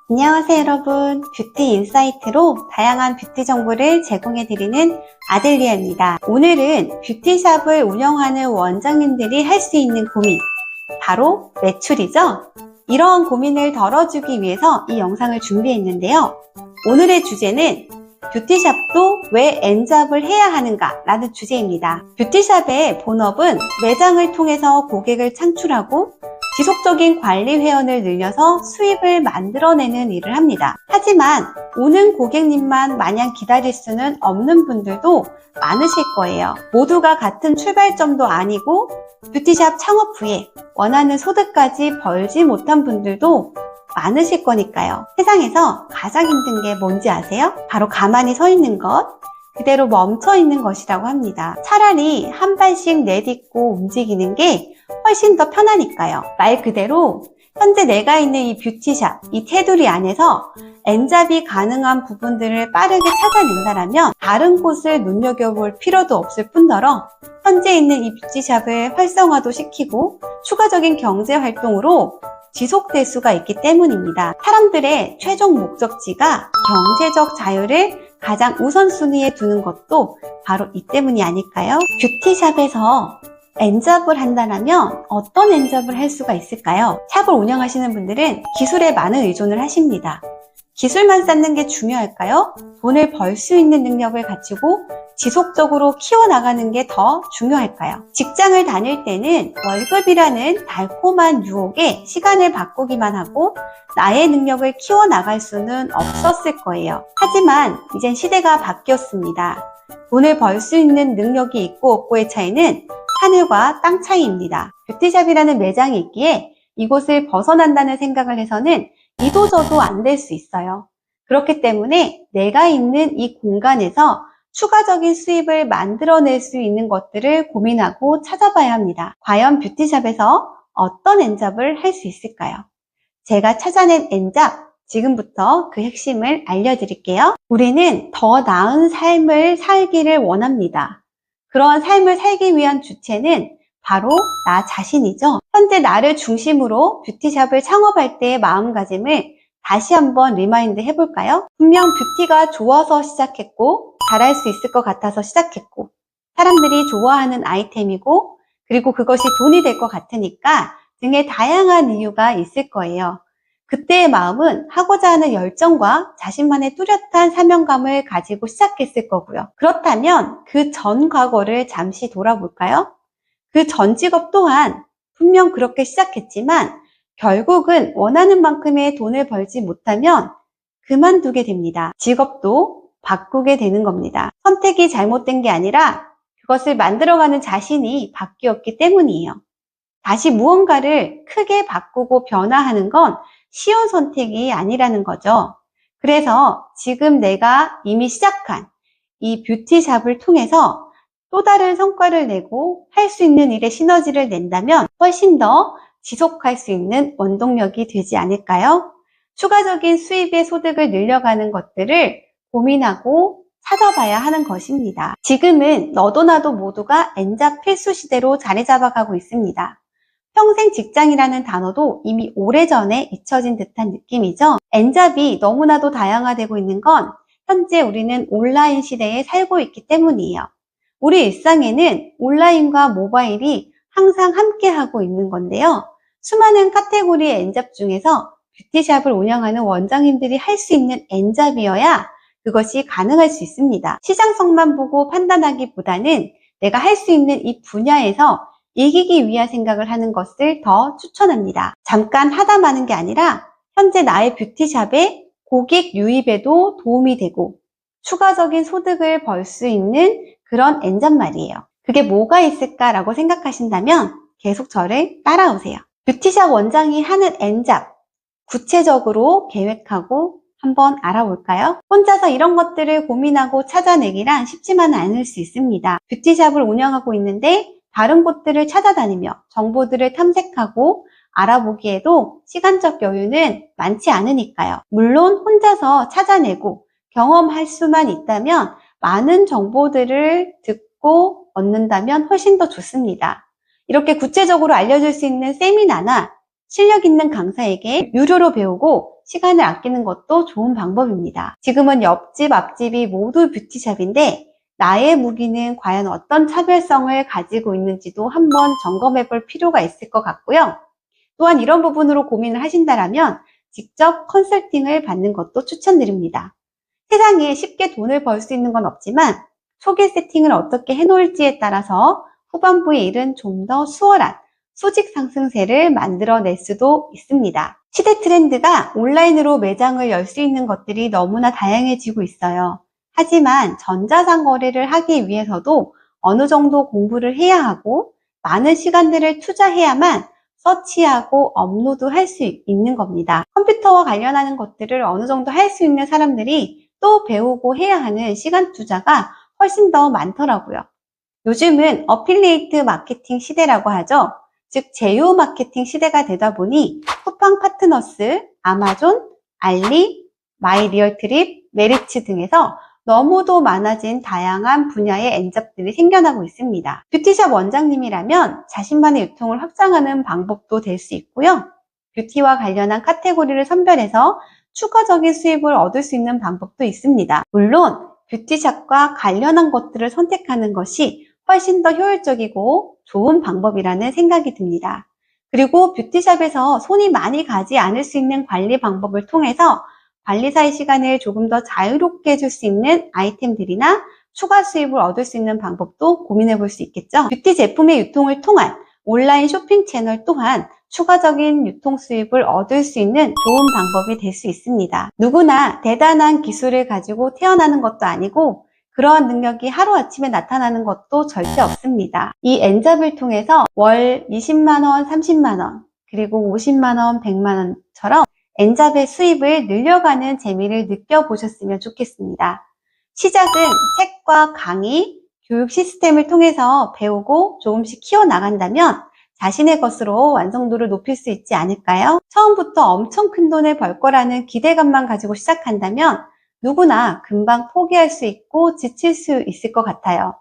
안녕하세요 여러분, 뷰티 인사이트로 다양한 뷰티 정보를 제공해드리는 아델리아입니다. 오늘은 뷰티샵을 운영하는 원장님들이 할 수 있는 고민, 바로 매출이죠. 이러한 고민을 덜어주기 위해서 이 영상을 준비했는데요. 오늘의 주제는 뷰티샵도 왜 N잡을 해야 하는가 라는 주제입니다. 뷰티샵의 본업은 매장을 통해서 고객을 창출하고 지속적인 관리 회원을 늘려서 수입을 만들어내는 일을 합니다. 하지만 오는 고객님만 마냥 기다릴 수는 없는 분들도 많으실 거예요. 모두가 같은 출발점도 아니고 뷰티샵 창업 후에 원하는 소득까지 벌지 못한 분들도 많으실 거니까요. 세상에서 가장 힘든 게 뭔지 아세요? 바로 가만히 서 있는 것, 그대로 멈춰 있는 것이라고 합니다. 차라리 한 발씩 내딛고 움직이는 게 훨씬 더 편하니까요. 말 그대로 현재 내가 있는 이 뷰티샵, 이 테두리 안에서 N잡이 가능한 부분들을 빠르게 찾아낸다면 다른 곳을 눈여겨볼 필요도 없을 뿐더러 현재 있는 이 뷰티샵을 활성화도 시키고 추가적인 경제 활동으로 지속될 수가 있기 때문입니다. 사람들의 최종 목적지가 경제적 자유를 가장 우선순위에 두는 것도 바로 이 때문이 아닐까요? 뷰티샵에서 N잡을 한다면 어떤 N잡을 할 수가 있을까요? 샵을 운영하시는 분들은 기술에 많은 의존을 하십니다. 기술만 쌓는 게 중요할까요? 돈을 벌 수 있는 능력을 갖추고 지속적으로 키워나가는 게 더 중요할까요? 직장을 다닐 때는 월급이라는 달콤한 유혹에 시간을 바꾸기만 하고 나의 능력을 키워나갈 수는 없었을 거예요. 하지만 이젠 시대가 바뀌었습니다. 돈을 벌 수 있는 능력이 있고 없고의 차이는 하늘과 땅 차이입니다. 뷰티샵이라는 매장이 있기에 이곳을 벗어난다는 생각을 해서는 이도저도 안 될 수 있어요. 그렇기 때문에 내가 있는 이 공간에서 추가적인 수입을 만들어낼 수 있는 것들을 고민하고 찾아봐야 합니다. 과연 뷰티샵에서 어떤 N잡을 할 수 있을까요? 제가 찾아낸 N잡, 지금부터 그 핵심을 알려드릴게요. 우리는 더 나은 삶을 살기를 원합니다. 그러한 삶을 살기 위한 주체는 바로 나 자신이죠. 현재 나를 중심으로 뷰티샵을 창업할 때의 마음가짐을 다시 한번 리마인드 해볼까요? 분명 뷰티가 좋아서 시작했고 잘할 수 있을 것 같아서 시작했고 사람들이 좋아하는 아이템이고 그리고 그것이 돈이 될 것 같으니까 등의 다양한 이유가 있을 거예요. 그때의 마음은 하고자 하는 열정과 자신만의 뚜렷한 사명감을 가지고 시작했을 거고요. 그렇다면 그 전 과거를 잠시 돌아볼까요? 그 전 직업 또한 분명 그렇게 시작했지만 결국은 원하는 만큼의 돈을 벌지 못하면 그만두게 됩니다. 직업도 바꾸게 되는 겁니다. 선택이 잘못된 게 아니라 그것을 만들어가는 자신이 바뀌었기 때문이에요. 다시 무언가를 크게 바꾸고 변화하는 건 쉬운 선택이 아니라는 거죠. 그래서 지금 내가 이미 시작한 이 뷰티샵을 통해서 또 다른 성과를 내고 할 수 있는 일에 시너지를 낸다면 훨씬 더 지속할 수 있는 원동력이 되지 않을까요? 추가적인 수입의 소득을 늘려가는 것들을 고민하고 찾아봐야 하는 것입니다. 지금은 너도 나도 모두가 N잡 필수 시대로 자리 잡아가고 있습니다. 평생 직장이라는 단어도 이미 오래전에 잊혀진 듯한 느낌이죠. N잡이 너무나도 다양화되고 있는 건 현재 우리는 온라인 시대에 살고 있기 때문이에요. 우리 일상에는 온라인과 모바일이 항상 함께하고 있는 건데요. 수많은 카테고리의 N잡 중에서 뷰티샵을 운영하는 원장님들이 할 수 있는 N잡이어야 그것이 가능할 수 있습니다. 시장성만 보고 판단하기보다는 내가 할 수 있는 이 분야에서 이기기 위한 생각을 하는 것을 더 추천합니다. 잠깐 하다 마는 게 아니라 현재 나의 뷰티샵의 고객 유입에도 도움이 되고 추가적인 소득을 벌 수 있는 그런 N잡 말이에요. 그게 뭐가 있을까라고 생각하신다면 계속 저를 따라오세요. 뷰티샵 원장이 하는 N잡 구체적으로 계획하고 한번 알아볼까요? 혼자서 이런 것들을 고민하고 찾아내기란 쉽지만은 않을 수 있습니다. 뷰티샵을 운영하고 있는데 다른 곳들을 찾아다니며 정보들을 탐색하고 알아보기에도 시간적 여유는 많지 않으니까요. 물론 혼자서 찾아내고 경험할 수만 있다면 많은 정보들을 듣고 얻는다면 훨씬 더 좋습니다. 이렇게 구체적으로 알려줄 수 있는 세미나나 실력 있는 강사에게 유료로 배우고 시간을 아끼는 것도 좋은 방법입니다. 지금은 옆집, 앞집이 모두 뷰티샵인데 나의 무기는 과연 어떤 차별성을 가지고 있는지도 한번 점검해 볼 필요가 있을 것 같고요. 또한 이런 부분으로 고민을 하신다면 직접 컨설팅을 받는 것도 추천드립니다. 세상에 쉽게 돈을 벌 수 있는 건 없지만 초기 세팅을 어떻게 해놓을지에 따라서 후반부의 일은 좀 더 수월한 수직 상승세를 만들어낼 수도 있습니다. 시대 트렌드가 온라인으로 매장을 열 수 있는 것들이 너무나 다양해지고 있어요. 하지만 전자상거래를 하기 위해서도 어느 정도 공부를 해야 하고 많은 시간들을 투자해야만 서치하고 업로드할 수 있는 겁니다. 컴퓨터와 관련하는 것들을 어느 정도 할 수 있는 사람들이 또 배우고 해야 하는 시간 투자가 훨씬 더 많더라고요. 요즘은 어필리에이트 마케팅 시대라고 하죠. 즉 제휴 마케팅 시대가 되다 보니 쿠팡 파트너스, 아마존, 알리, 마이리얼트립, 메리츠 등에서 너무도 많아진 다양한 분야의 엔잡들이 생겨나고 있습니다. 뷰티샵 원장님이라면 자신만의 유통을 확장하는 방법도 될 수 있고요. 뷰티와 관련한 카테고리를 선별해서 추가적인 수입을 얻을 수 있는 방법도 있습니다. 물론 뷰티샵과 관련한 것들을 선택하는 것이 훨씬 더 효율적이고 좋은 방법이라는 생각이 듭니다. 그리고 뷰티샵에서 손이 많이 가지 않을 수 있는 관리 방법을 통해서 관리사의 시간을 조금 더 자유롭게 해줄 수 있는 아이템들이나 추가 수입을 얻을 수 있는 방법도 고민해 볼 수 있겠죠. 뷰티 제품의 유통을 통한 온라인 쇼핑 채널 또한 추가적인 유통 수입을 얻을 수 있는 좋은 방법이 될 수 있습니다. 누구나 대단한 기술을 가지고 태어나는 것도 아니고 그러한 능력이 하루아침에 나타나는 것도 절대 없습니다. 이 엔잡을 통해서 월 20만원, 30만원, 그리고 50만원, 100만원처럼 엔잡의 수입을 늘려가는 재미를 느껴보셨으면 좋겠습니다. 시작은 책과 강의, 교육 시스템을 통해서 배우고 조금씩 키워나간다면 자신의 것으로 완성도를 높일 수 있지 않을까요? 처음부터 엄청 큰 돈을 벌 거라는 기대감만 가지고 시작한다면 누구나 금방 포기할 수 있고 지칠 수 있을 것 같아요.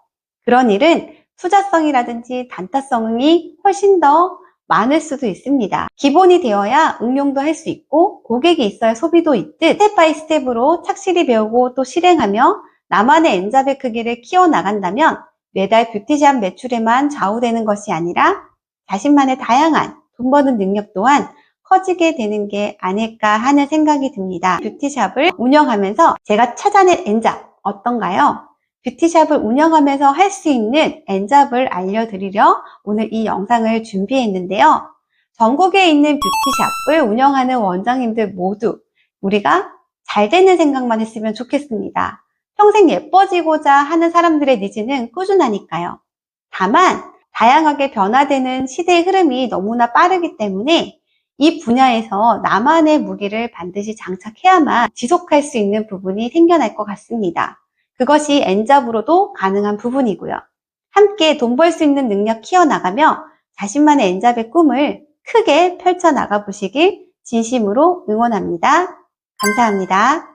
그런 일은 투자성이라든지 단타성이 훨씬 더 많을 수도 있습니다. 기본이 되어야 응용도 할 수 있고 고객이 있어야 소비도 있듯 스텝 바이 스텝으로 착실히 배우고 또 실행하며 나만의 엔잡의 크기를 키워나간다면 매달 뷰티샵 매출에만 좌우되는 것이 아니라 자신만의 다양한 돈 버는 능력 또한 커지게 되는 게 아닐까 하는 생각이 듭니다. 뷰티샵을 운영하면서 제가 찾아낸 엔잡 어떤가요? 뷰티샵을 운영하면서 할 수 있는 엔잡을 알려드리려 오늘 이 영상을 준비했는데요. 전국에 있는 뷰티샵을 운영하는 원장님들 모두 우리가 잘 되는 생각만 했으면 좋겠습니다. 평생 예뻐지고자 하는 사람들의 니즈는 꾸준하니까요. 다만 다양하게 변화되는 시대의 흐름이 너무나 빠르기 때문에 이 분야에서 나만의 무기를 반드시 장착해야만 지속할 수 있는 부분이 생겨날 것 같습니다. 그것이 엔잡으로도 가능한 부분이고요. 함께 돈 벌 수 있는 능력 키워나가며 자신만의 엔잡의 꿈을 크게 펼쳐나가 보시길 진심으로 응원합니다. 감사합니다.